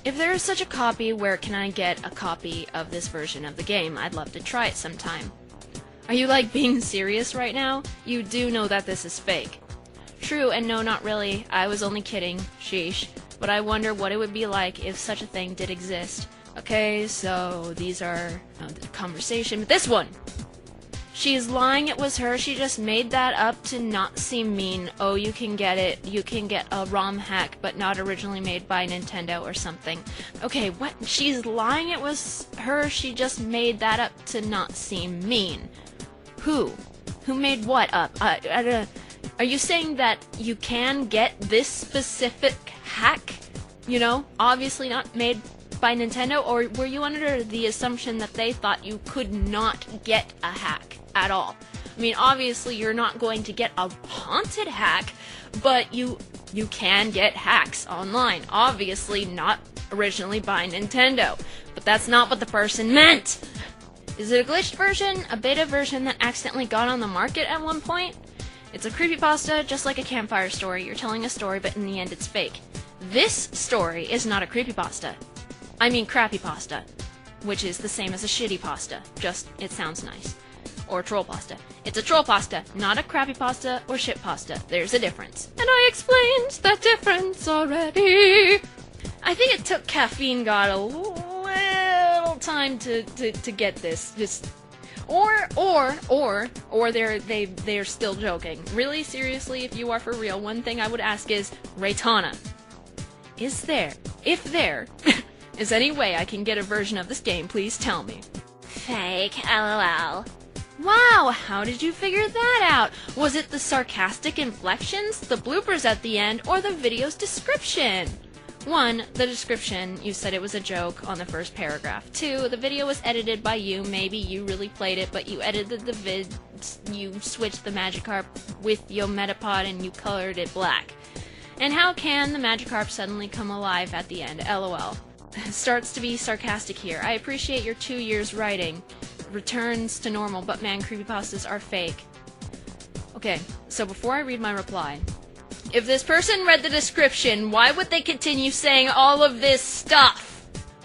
If there is such a copy, where can I get a copy of this version of the game? I'd love to try it sometime. Are you, like, being serious right now? You do know that this is fake. True, and no, not really. I was only kidding. Sheesh. But I wonder what it would be like if such a thing did exist. Okay, so these are the conversation. But this one! She is lying, it was her. She just made that up to not seem mean. Oh, you can get it. You can get a ROM hack, but not originally made by Nintendo or something. Okay, what? She's lying, it was her. She just made that up to not seem mean. Who? Who made what up? Are you saying that you can get this specific hack? You know, obviously not made by Nintendo, or were you under the assumption that they thought you could not get a hack at all? I mean, obviously you're not going to get a haunted hack, but you can get hacks online. Obviously not originally by Nintendo, but that's not what the person meant. Is it a glitched version? A beta version that accidentally got on the market at one point? It's a creepypasta, just like a campfire story. You're telling a story, but in the end it's fake. This story is not a creepypasta. I mean crappypasta, which is the same as a shitty pasta, just it sounds nice. Or trollpasta. It's a trollpasta, not a crappypasta or shitpasta. There's a difference. And I explained that difference already. I think it took Caffeine God a little time to get this. Or they're still joking. Really, seriously, if you are for real, one thing I would ask is, Reitanna, if there is any way I can get a version of this game, please tell me. Fake, lol. Wow, how did you figure that out? Was it the sarcastic inflections, the bloopers at the end, or the video's description? 1, the description, you said it was a joke on the first paragraph. 2, the video was edited by you, maybe you really played it, but you edited the vid, you switched the Magikarp with your Metapod and you colored it black. And how can the Magikarp suddenly come alive at the end? LOL. Starts to be sarcastic here. I appreciate your 2 years writing. Returns to normal, but man, creepypastas are fake. Okay, so before I read my reply, if this person read the description, why would they continue saying all of this stuff?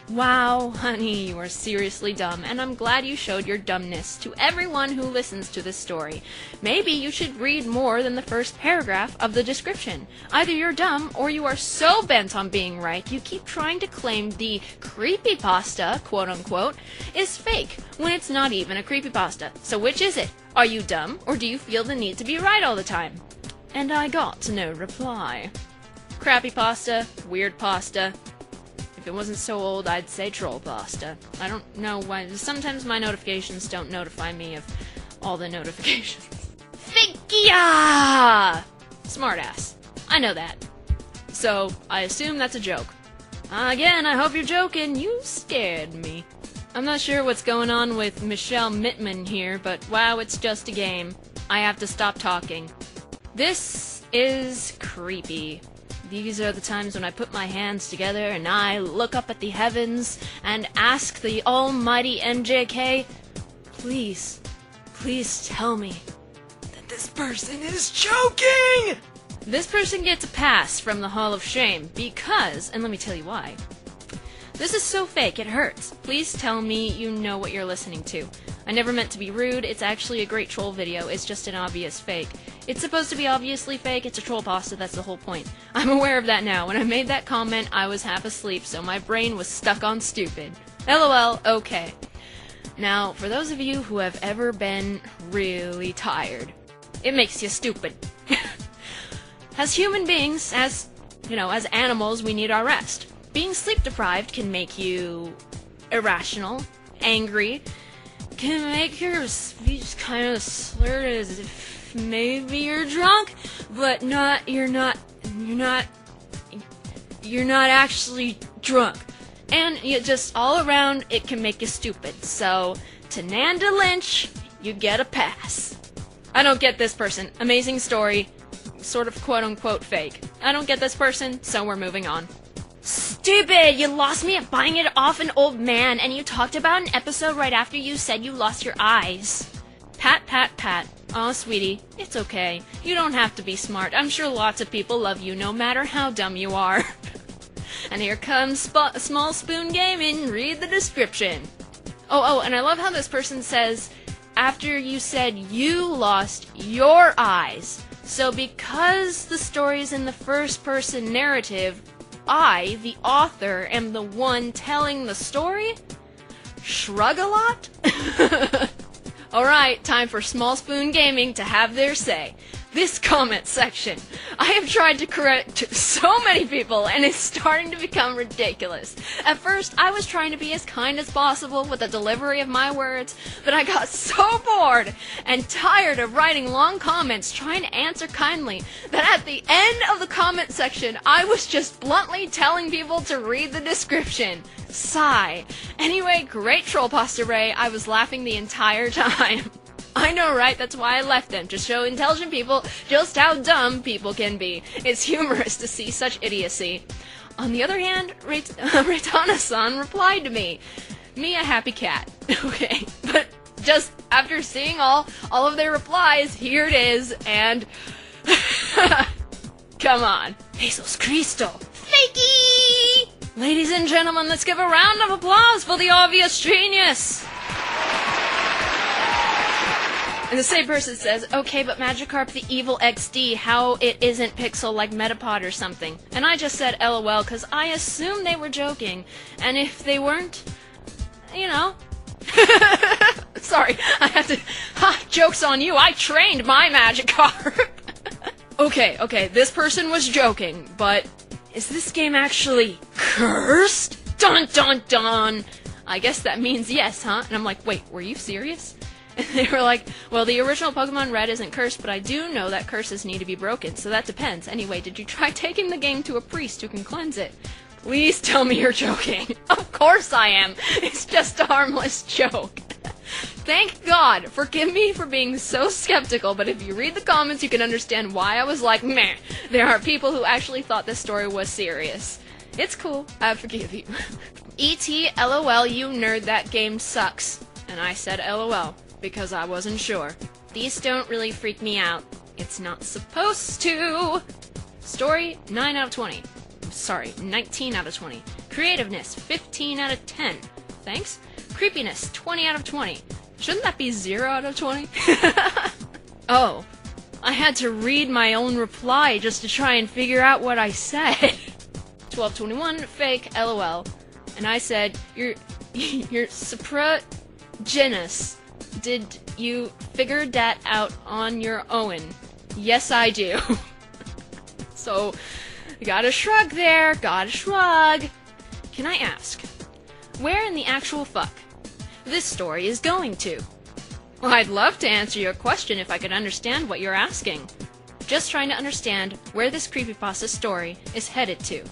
Wow, honey, you are seriously dumb, and I'm glad you showed your dumbness to everyone who listens to this story. Maybe you should read more than the first paragraph of the description. Either you're dumb, or you are so bent on being right, you keep trying to claim the creepypasta, quote-unquote, is fake, when it's not even a creepypasta. So which is it? Are you dumb, or do you feel the need to be right all the time? And I got no reply. Crappy pasta, weird pasta. If it wasn't so old, I'd say troll pasta. I don't know why. Sometimes my notifications don't notify me of all the notifications. Figia! Smartass. I know that. So, I assume that's a joke. Again, I hope you're joking. You scared me. I'm not sure what's going on with Michelle Mittman here, but wow, it's just a game. I have to stop talking. This is creepy. These are the times when I put my hands together and I look up at the heavens and ask the almighty MJK, please tell me that this person is joking! This person gets a pass from the Hall of Shame because, and let me tell you why, this is so fake, it hurts. Please tell me you know what you're listening to. I never meant to be rude, it's actually a great troll video, it's just an obvious fake. It's supposed to be obviously fake, it's a troll pasta, that's the whole point. I'm aware of that now. When I made that comment, I was half asleep, so my brain was stuck on stupid. LOL, okay. Now, for those of you who have ever been really tired, it makes you stupid. As human beings, as animals, we need our rest. Being sleep deprived can make you irrational, angry, can make your speech kind of slurred as if maybe you're drunk, but you're not actually drunk. And just all around, it can make you stupid. So, to Nanda Lynch, you get a pass. I don't get this person. Amazing story, sort of quote-unquote fake. I don't get this person, so we're moving on. Stupid! You lost me at buying it off an old man, and you talked about an episode right after you said you lost your eyes. Pat, pat, pat. Aw, sweetie, it's okay. You don't have to be smart. I'm sure lots of people love you no matter how dumb you are. And here comes Small Spoon Gaming, read the description. Oh, and I love how this person says, after you said you lost your eyes. So because the story is in the first-person narrative, I, the author, am the one telling the story? Shrug a lot? Alright, time for Small Spoon Gaming to have their say. This comment section. I have tried to correct so many people, and it's starting to become ridiculous. At first, I was trying to be as kind as possible with the delivery of my words, but I got so bored and tired of writing long comments trying to answer kindly that at the end of the comment section, I was just bluntly telling people to read the description. Sigh. Anyway, great trollpasta, Ray. I was laughing the entire time. I know, right? That's why I left them, to show intelligent people just how dumb people can be. It's humorous to see such idiocy. On the other hand, Reitanna-san replied to me. Me, a happy cat. Okay, but just after seeing all of their replies, here it is, and... Come on. Jesus Cristo. Fakey! Ladies and gentlemen, let's give a round of applause for the obvious genius! And the same person says, okay, but Magikarp the Evil XD, how it isn't Pixel like Metapod or something. And I just said LOL, because I assumed they were joking. And if they weren't, you know. Sorry, I have to... Ha, joke's on you, I trained my Magikarp! Okay, this person was joking, but is this game actually cursed? Dun dun dun! I guess that means yes, huh? And I'm like, wait, were you serious? And they were like, well, the original Pokemon Red isn't cursed, but I do know that curses need to be broken, so that depends. Anyway, did you try taking the game to a priest who can cleanse it? Please tell me you're joking. Of course I am. It's just a harmless joke. Thank God. Forgive me for being so skeptical, but if you read the comments, you can understand why I was like, meh. There are people who actually thought this story was serious. It's cool. I forgive you. E.T. LOL, you nerd, that game sucks. And I said LOL. Because I wasn't sure. These don't really freak me out. It's not supposed to! Story, 9 out of 20. Sorry, 19 out of 20. Creativeness, 15 out of 10. Thanks. Creepiness, 20 out of 20. Shouldn't that be 0 out of 20? Oh, I had to read my own reply just to try and figure out what I said. 1221, fake, LOL. And I said, you're supra-genus. Did you figure that out on your own? Yes, I do. So, gotta shrug there, gotta shrug. Can I ask, where in the actual fuck this story is going to? Well, I'd love to answer your question if I could understand what you're asking. Just trying to understand where this creepypasta story is headed to.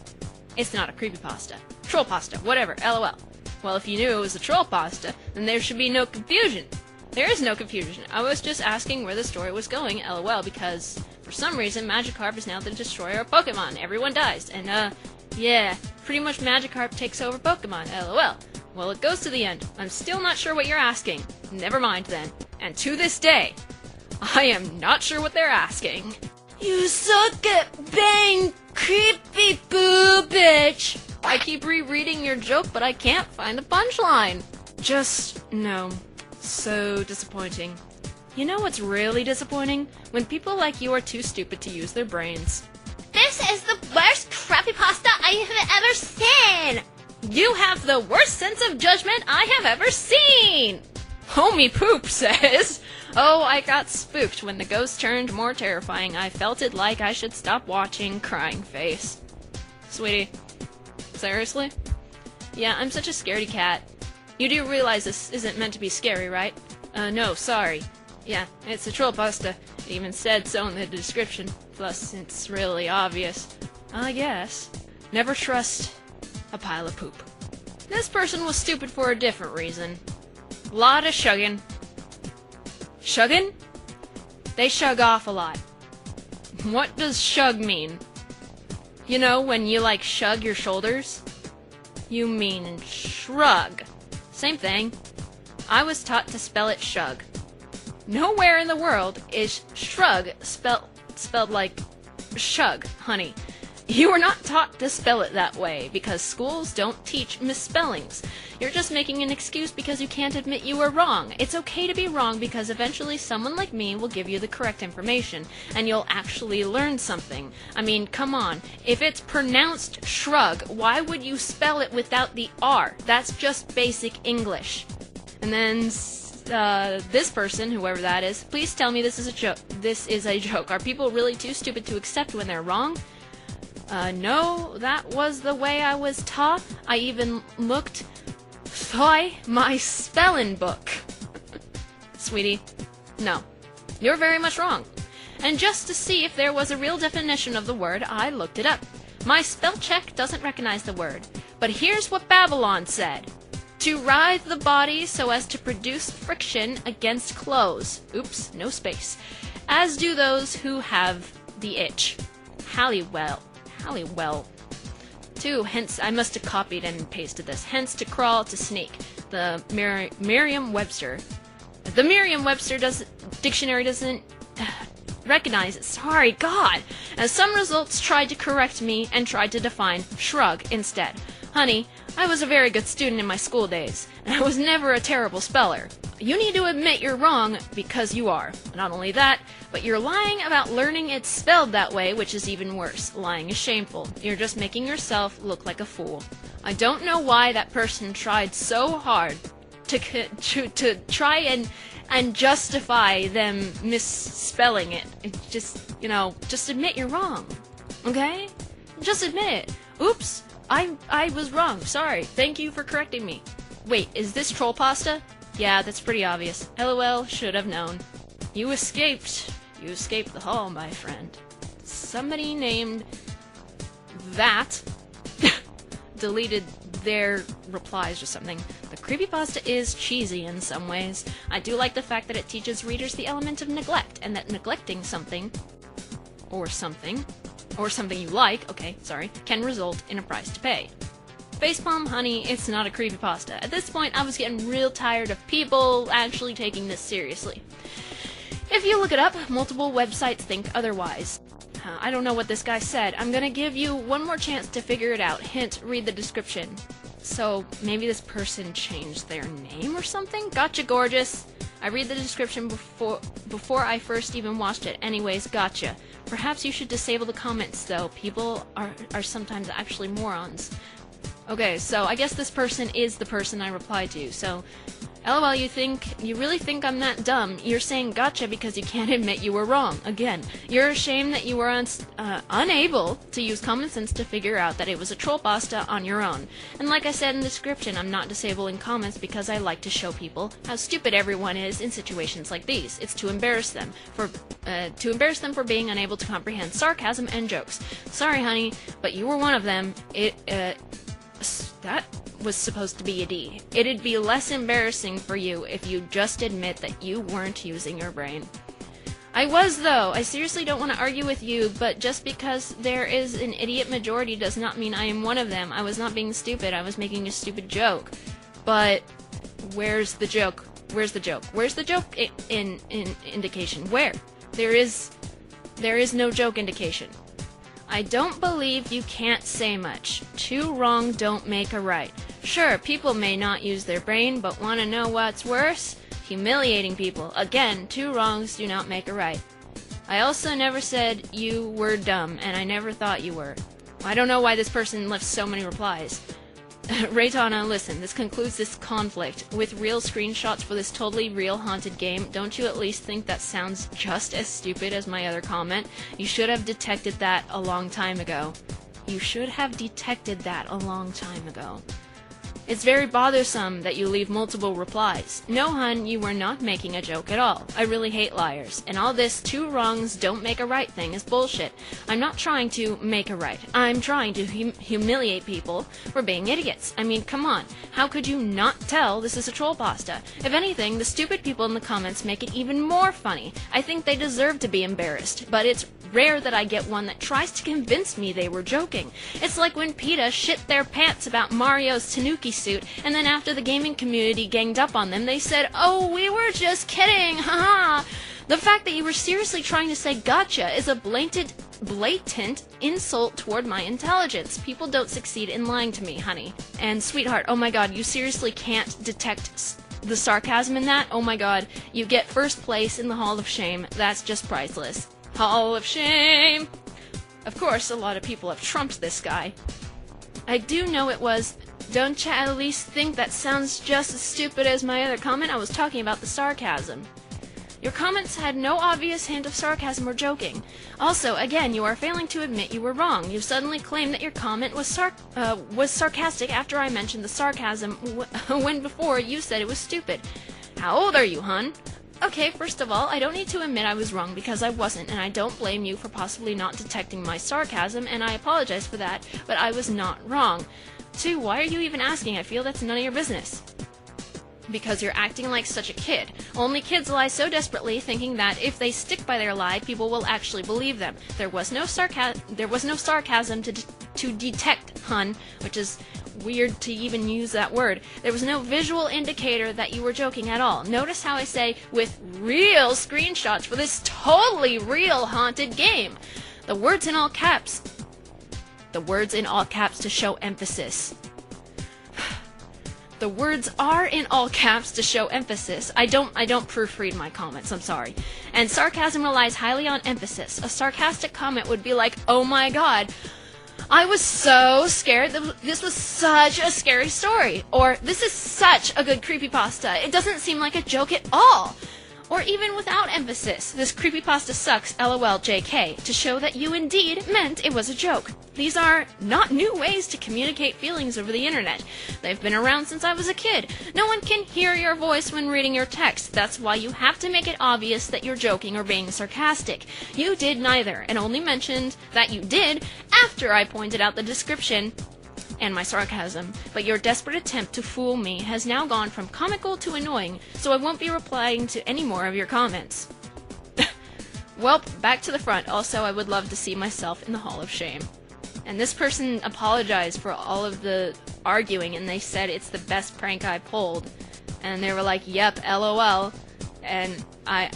It's not a creepypasta. Trollpasta, whatever, LOL. Well, if you knew it was a trollpasta, then there should be no confusion. There is no confusion. I was just asking where the story was going, LOL, because for some reason Magikarp is now the destroyer of Pokemon. Everyone dies, and yeah, pretty much Magikarp takes over Pokemon, LOL. Well, it goes to the end. I'm still not sure what you're asking. Never mind then. And to this day, I am not sure what they're asking. You suck at being creepy boo bitch. I keep rereading your joke, but I can't find the punchline. Just, no. So disappointing. You know what's really disappointing? When people like you are too stupid to use their brains. This is the worst creepypasta I have ever seen! You have the worst sense of judgment I have ever seen! Homie Poop says, oh, I got spooked when the ghost turned more terrifying. I felt it like I should stop watching, crying face. Sweetie, seriously? Yeah, I'm such a scaredy cat. You do realize this isn't meant to be scary, right? No, sorry. Yeah, it's a trollpasta. It even said so in the description. Plus, it's really obvious. I guess. Never trust a pile of poop. This person was stupid for a different reason. Lot of shugging. Shugging? They shug off a lot. What does shug mean? You know, when you, like, shrug your shoulders? You mean shrug. Same thing. I was taught to spell it shug. Nowhere in the world is shrug spelled like shug, honey. You were not taught to spell it that way, because schools don't teach misspellings. You're just making an excuse because you can't admit you were wrong. It's okay to be wrong because eventually someone like me will give you the correct information, and you'll actually learn something. I mean, come on. If it's pronounced shrug, why would you spell it without the R? That's just basic English. And then this person, whoever that is, please tell me this is a joke. This is a joke. Are people really too stupid to accept when they're wrong? No, that was the way I was taught. I even looked through my spelling book. Sweetie, no. You're very much wrong. And just to see if there was a real definition of the word, I looked it up. My spell check doesn't recognize the word. But here's what Babylon said. To writhe the body so as to produce friction against clothes. Oops, no space. As do those who have the itch. Halliwell. 2. Hence, I must have copied and pasted this. Hence, to crawl, to sneak. The Merriam-Webster. The Merriam-Webster dictionary doesn't recognize it. Sorry, God. As some results tried to correct me and tried to define shrug instead. Honey, I was a very good student in my school days, and I was never a terrible speller. You need to admit you're wrong, because you are. Not only that, but you're lying about learning it's spelled that way, which is even worse. Lying is shameful. You're just making yourself look like a fool. I don't know why that person tried so hard to try and justify them misspelling it. Just, just admit you're wrong. Okay? Just admit it. Oops. I was wrong. Sorry. Thank you for correcting me. Wait, is this trollpasta? Yeah, that's pretty obvious. LOL, should have known. You escaped. You escaped the hall, my friend. Somebody named that deleted their replies or something. The creepypasta is cheesy in some ways. I do like the fact that it teaches readers the element of neglect, and that neglecting something you like, okay, sorry, can result in a price to pay. Facepalm, honey, it's not a creepypasta. At this point, I was getting real tired of people actually taking this seriously. If you look it up, multiple websites think otherwise. I don't know what this guy said. I'm gonna give you one more chance to figure it out. Hint, read the description. So, maybe this person changed their name or something? Gotcha, gorgeous. I read the description before I first even watched it. Anyways, gotcha. Perhaps you should disable the comments, though. People are sometimes actually morons. Okay, so I guess this person is the person I replied to. So, LOL, you really think I'm that dumb? You're saying gotcha because you can't admit you were wrong. Again, you're ashamed that you were unable to use common sense to figure out that it was a trollpasta on your own. And like I said in the description, I'm not disabling comments because I like to show people how stupid everyone is in situations like these. It's to embarrass them for being unable to comprehend sarcasm and jokes. Sorry, honey, but you were one of them. That was supposed to be a D. It'd be less embarrassing for you if you just admit that you weren't using your brain. I was, though. I seriously don't want to argue with you, but just because there is an idiot majority does not mean I am one of them. I was not being stupid. I was making a stupid joke. But where's the joke? Where's the joke? Where's the joke in indication? Where? There is no joke indication. I don't believe you can't say much. Two wrong don't make a right. Sure, people may not use their brain, but want to know what's worse? Humiliating people. Again, two wrongs do not make a right. I also never said you were dumb, and I never thought you were. I don't know why this person left so many replies. Reitanna, listen, this concludes this conflict. With real screenshots for this totally real haunted game, don't you at least think that sounds just as stupid as my other comment? You should have detected that a long time ago. You should have detected that a long time ago. It's very bothersome that you leave multiple replies. No, hun, you were not making a joke at all. I really hate liars. And all this two wrongs don't make a right thing is bullshit. I'm not trying to make a right. I'm trying to humiliate people for being idiots. I mean, come on. How could you not tell this is a trollpasta? If anything, the stupid people in the comments make it even more funny. I think they deserve to be embarrassed, but it's rare that I get one that tries to convince me they were joking. It's like when PETA shit their pants about Mario's Tanuki suit, and then after the gaming community ganged up on them, they said, "Oh, we were just kidding, haha." The fact that you were seriously trying to say gotcha is a blatant blatant insult toward my intelligence. People don't succeed in lying to me, honey. And sweetheart, oh my god, you seriously can't detect the sarcasm in that? Oh my god, you get first place in the Hall of Shame. That's just priceless. Hall of Shame! Of course, a lot of people have trumped this guy. I do know it was, don't ya at least think that sounds just as stupid as my other comment? I was talking about the sarcasm. Your comments had no obvious hint of sarcasm or joking. Also, again, you are failing to admit you were wrong. You suddenly claim that your comment was sarcastic after I mentioned the sarcasm when before you said it was stupid. How old are you, hun? Okay, first of all, I don't need to admit I was wrong because I wasn't, and I don't blame you for possibly not detecting my sarcasm, and I apologize for that, but I was not wrong. 2, why are you even asking? I feel that's none of your business. Because you're acting like such a kid. Only kids lie so desperately, thinking that if they stick by their lie, people will actually believe them. There was no sarcasm to detect, hun, which is weird to even use that word. There was no visual indicator that you were joking at all. Notice how I say, with real screenshots for this totally real haunted game. The words in all caps. The words in all caps to show emphasis. The words are in all caps to show emphasis. I don't proofread my comments, I'm sorry. And sarcasm relies highly on emphasis. A sarcastic comment would be like, oh my god, I was so scared. This was such a scary story. Or, this is such a good creepypasta. It doesn't seem like a joke at all. Or even without emphasis, this creepypasta sucks, lol jk, to show that you indeed meant it was a joke. These are not new ways to communicate feelings over the internet. They've been around since I was a kid. No one can hear your voice when reading your text. That's why you have to make it obvious that you're joking or being sarcastic. You did neither, and only mentioned that you did after I pointed out the description and my sarcasm, but your desperate attempt to fool me has now gone from comical to annoying, so I won't be replying to any more of your comments. Well, back to the front. Also, I would love to see myself in the Hall of Shame. And this person apologized for all of the arguing, and they said it's the best prank I pulled. And they were like, yep, lol. And I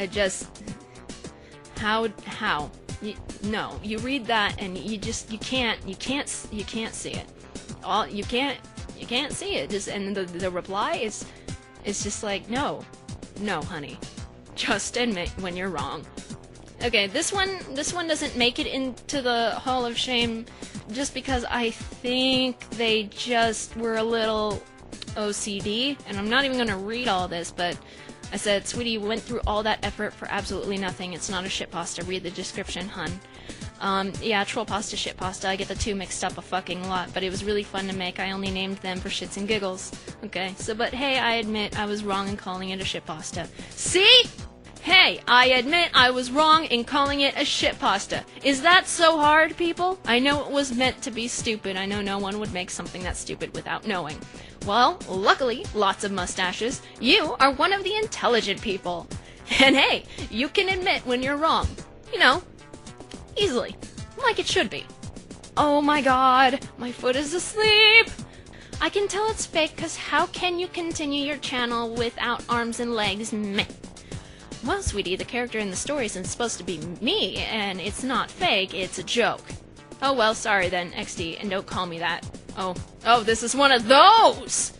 just... How? No, you read that and you can't see it. You can't see it. Just, and the reply is just like, no, honey, just admit when you're wrong. Okay, this one doesn't make it into the Hall of Shame just because I think they just were a little OCD, and I'm not even gonna read all this, but I said, sweetie, you went through all that effort for absolutely nothing. It's not a shitpasta. Read the description, hun. Yeah, trollpasta, shitpasta. I get the two mixed up a fucking lot, but it was really fun to make. I only named them for shits and giggles. Okay, so, but hey, I admit I was wrong in calling it a shitpasta. See? Hey, I admit I was wrong in calling it a shitpasta. Is that so hard, people? I know it was meant to be stupid. I know no one would make something that stupid without knowing. Well, luckily, lots of mustaches, you are one of the intelligent people. And hey, you can admit when you're wrong. You know, easily. Like it should be. Oh my god, my foot is asleep. I can tell it's fake because how can you continue your channel without arms and legs? Meh. Well, sweetie, the character in the story isn't supposed to be me, and it's not fake, it's a joke. Oh well, sorry then, XD, and don't call me that. Oh, this is one of those!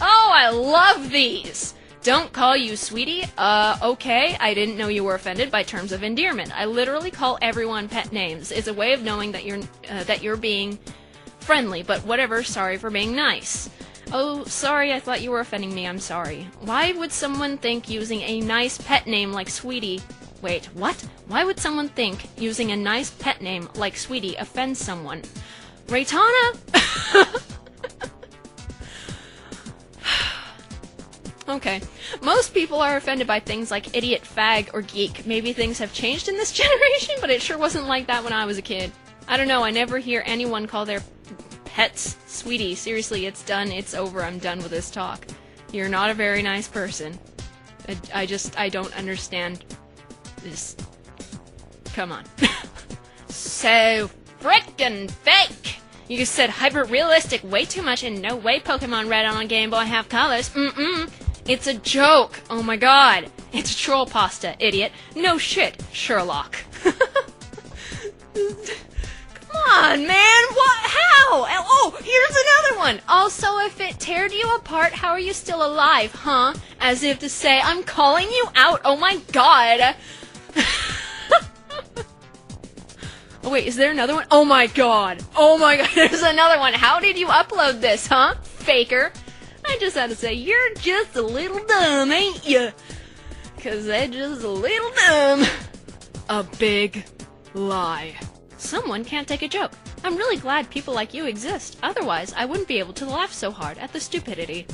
Oh, I love these! Don't call you sweetie? Okay, I didn't know you were offended by terms of endearment. I literally call everyone pet names. It's a way of knowing that you're being friendly, but whatever, sorry for being nice. Oh, sorry, I thought you were offending me, I'm sorry. Why would someone think using a nice pet name like Sweetie... Wait, what? Why would someone think using a nice pet name like Sweetie offends someone? Reitanna? Okay. Most people are offended by things like idiot, fag, or geek. Maybe things have changed in this generation, but it sure wasn't like that when I was a kid. I don't know, I never hear anyone call their pets Sweetie. Seriously, it's done, it's over, I'm done with this talk. You're not a very nice person. I don't understand this. Come on. So frickin' fake! You said hyper-realistic way too much and no way Pokémon Red on Game Boy have colors. It's a joke. Oh my god. It's trollpasta, idiot. No shit, Sherlock. Come on, man! What? How? Oh, here's another one! Also, if it teared you apart, how are you still alive, huh? As if to say, I'm calling you out, oh my god! Oh wait, is there another one? Oh my god! Oh my god, there's another one! How did you upload this, huh? Faker! I just had to say, you're just a little dumb, ain't ya? 'Cause they're just a little dumb. A big lie. Someone can't take a joke. I'm really glad people like you exist. Otherwise, I wouldn't be able to laugh so hard at the stupidity.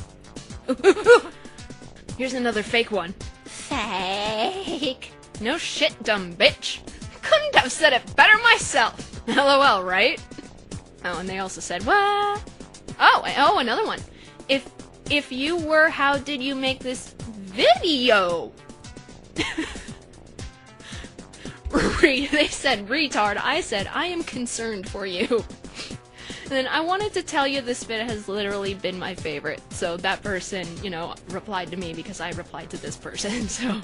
Here's another fake one. Fake. No shit, dumb bitch. Couldn't have said it better myself. LOL, right? Oh, and they also said, what? Oh, another one. If you were, how did you make this video? They said retard. I said I am concerned for you. And then I wanted to tell you this bit has literally been my favorite. So that person, you know, replied to me because I replied to this person. So